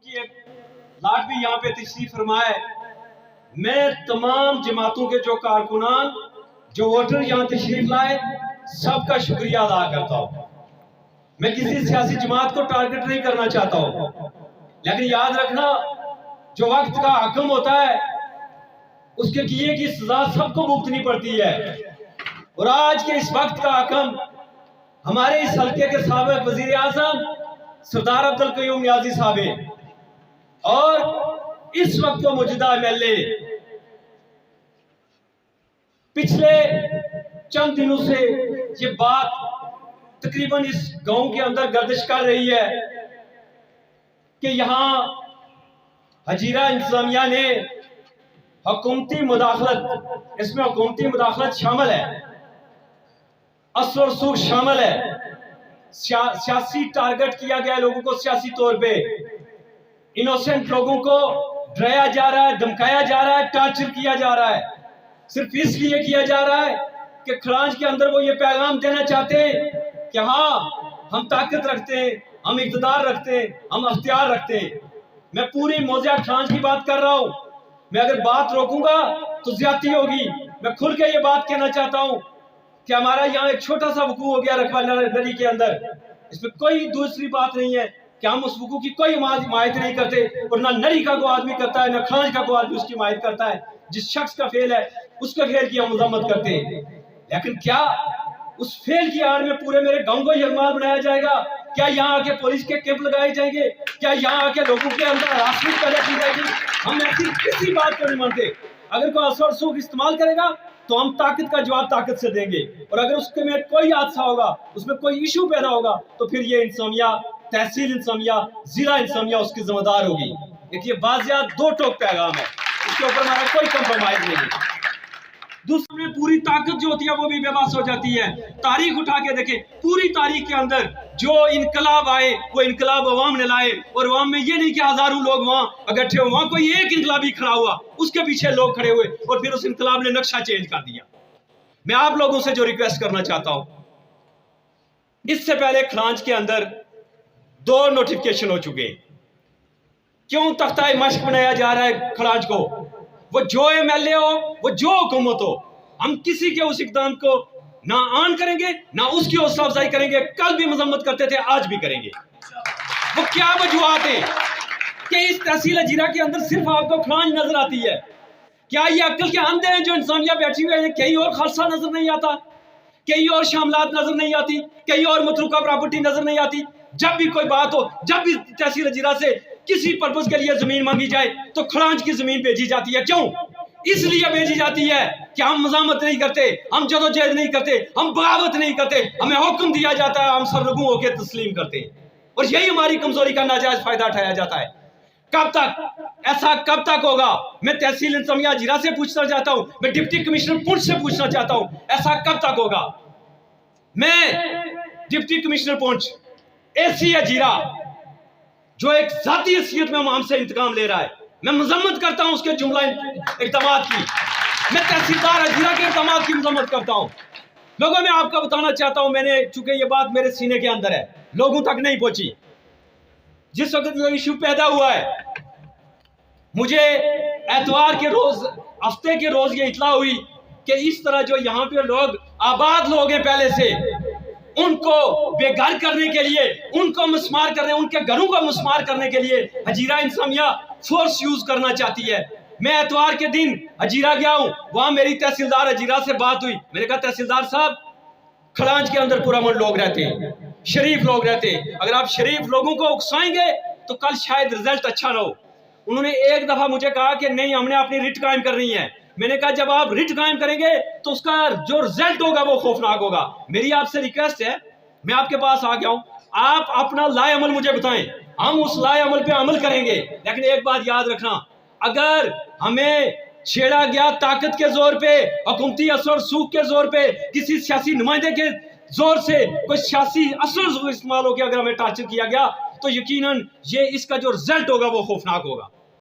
की एक लाट भी यहाँ पे तशरीफ फरमाए। मैं तमाम जमातों के जो कारकुनान, जो वोटर यहाँ तशरीफ लाए, सबका शुक्रिया अदा करता हूँ। मैं किसी सियासी जमात को टारगेट नहीं करना चाहता हूँ, लेकिन याद रखना, जो वक्त का हकम होता है उसके किए की सजा सबको भुगतनी पड़ती है। और आज के इस वक्त का हकम हमारे इस हल्के के साबिक वजीर आज़म सरदार अब्दुल कयूम नियाज़ी साहब हैं, और इस वक्त वो मौजूदा MLA पिछले चंद दिनों से ये बात तकरीबन इस गांव के अंदर गर्दिश कर रही है कि यहाँ हजीरा इंतजामिया ने हुकूमती मुदाखलत, इसमें हुकूमती मुदाखलत शामिल है, असर और सूख शामिल है, सियासी टारगेट किया गया है लोगों को, सियासी तौर पे इनोसेंट लोगों को डराया जा रहा है, धमकाया जा रहा है, टॉर्चर किया जा रहा है। सिर्फ इसलिए किया जा रहा है कि खरांज के अंदर वो ये पैगाम देना चाहते हैं कि हाँ, हम ताकत रखते हैं, हम इक़्तिदार रखते हैं, हम अख्तियार रखते हैं। मैं पूरी मौज़े खरांज की बात कर रहा हूँ। मैं अगर बात रोकूंगा तो ज्यादती होगी। मैं खुल के ये बात कहना चाहता हूँ कि हमारा यहाँ एक छोटा सा वकूअ हो गया रखवा नदी के अंदर। इसमें कोई दूसरी बात नहीं है कि हम उस वकूअ की कोई हिमायत नहीं करते, और ना नरी का कोई आदमी करता है, ना खरांज का कोई आदमी उसकी हिमायत करता है। जिस शख्स का फेल है उसके फेल की हम मजम्मत करते हैं, लेकिन क्या उस फेल की आड़ में पूरे मेरे गांव को यरमाल बनाया जाएगा? क्या यहाँ आके पुलिस के कैंप लगाए जाएंगे? क्या यहाँ आके लोगों के अंदर हरासमेंट पैदा की जाएगी? हम ऐसी किसी बात को नहीं मानते। अगर कोई असर सूख इस्तेमाल करेगा तो हम ताकत का जवाब ताकत से देंगे, और अगर उसके में कोई हादसा होगा, उसमें कोई इशू पैदा होगा, तो फिर ये इंतजामिया, तहसील इंतजामिया, जिला इंतजामिया उसकी जिम्मेदार होगी। देखिए, बाज़ियात दो टोक पैगाम है, इसके ऊपर हमारा कोई कंप्रोमाइज नहीं है। दूसरे पूरी ताकत जो होती है वो भी बेबस हो जाती है। तारीख उठा के देखें, पूरी तारीख के अंदर जो इनकलाब आए वो इनकलाब अवाम ने लाए, और अवाम में ये नहीं कि हजारों लोग वहां इकट्ठे हुए, वहां कोई एक इनकलाबी खड़ा हुआ, उसके पीछे लोग खड़े हुए, और फिर उस इनकलाब ने नक्शा चेंज कर दिया। मैं आप लोगों से जो रिक्वेस्ट करना चाहता हूं, इससे पहले खरांज के अंदर 2 नोटिफिकेशन हो चुके हैं। क्यों तख्ता मश्क बनाया जा रहा है खरांज को? वो जो MLA हो, वो जो हुकूमत हो, हम किसी के उस इक़दाम को ना आन करेंगे, ना उसकी हौसला अफजाई करेंगे। कल भी मजम्मत करते थे, आज भी करेंगे। वो क्या वजूहात है कि इस तहसील हजीरा के अंदर सिर्फ आपको खरांज नजर आती है? क्या ये अक्ल के अंधे हैं जो इंसानिया बैठी हुई है? कहीं और खालसा नजर नहीं आता? कहीं और शामलात नजर नहीं आती? कहीं और मतरूका प्रॉपर्टी नजर नहीं आती? जब भी कोई बात हो, जब भी तहसील हजीरा से किसी पर्पस के लिए जमीन मांगी जाए तो खरांज की जमीन भेजी जाती है। क्यों? इसलिए भेजी जाती है कि हम मजामत नहीं करते, हम जदोजहद नहीं करते, हम बगावत नहीं करते, हमें हुक्म दिया जाता है, हम सरगू होकर तस्लीम करते हैं, और यही हमारी कमजोरी का नाजायज फायदा उठाया जाता है। कब तक ऐसा, कब तक होगा? मैं तहसील इंतजामिया हजीरा से पूछना चाहता हूं, मैं डिप्टी कमिश्नर पुंछ से पूछना चाहता हूं, ऐसा कब तक होगा? मैं deputy commissioner Poonch, AC Hazira, जो एक जाती हैसियत में हमसे इंतकाम ले रहा है, मैं मजम्मत करता हूं उसके जुमला इक़दामात की। मैं तहसीलदार हजीरा के इक़दामात की मजम्मत करता हूं। लोगों, मैं आपको बताना चाहता हूं, मैंने, चूंकि ये बात मेरे सीने के अंदर है, लोगों तक नहीं पहुंची। जिस वक्त ये इशू पैदा हुआ है, मुझे एतवार के रोज, हफ्ते के रोज ये इत्तला हुई कि इस तरह जो यहाँ पे लोग आबाद लोग हैं पहले से, उनको बेघर करने के लिए, उनको मुस्मार करने, उनके घरों को मुस्मार करने के लिए हजीरा इंतजामिया फोर्स यूज करना चाहती है। मैं एतवार के दिन हजीरा गया हूं, वहां मेरी तहसीलदार हजीरा से बात हुई। मैंने कहा, तहसीलदार साहब, खरांज के अंदर पुरअमन लोग रहते हैं, शरीफ लोग रहते हैं, अगर आप शरीफ लोगों को उकसाएंगे तो कल शायद रिजल्ट अच्छा ना हो। उन्होंने एक दफा मुझे कहा कि नहीं, हमने अपनी रिट कायम करनी है। मैंने कहा, जब आप रिट कायम करेंगे तो उसका जो रिजल्ट होगा वो खौफनाक होगा। मेरी आपसे रिक्वेस्ट है, मैं आपके पास आ गया हूं, आप अपना लाए अमल मुझे बताएं, हम उस लाए अमल पे अमल करेंगे। लेकिन एक बात याद रखना, अगर हमें छेड़ा गया ताकत के जोर पे, हुकूमती असर सूख के जोर पे, किसी सियासी नुमाइंदे के जोर से कोई सियासी असर इस्तेमाल हो गया, अगर हमें टार्चर किया गया, तो यकीनन ये इसका जो रिजल्ट होगा वो खौफनाक होगा।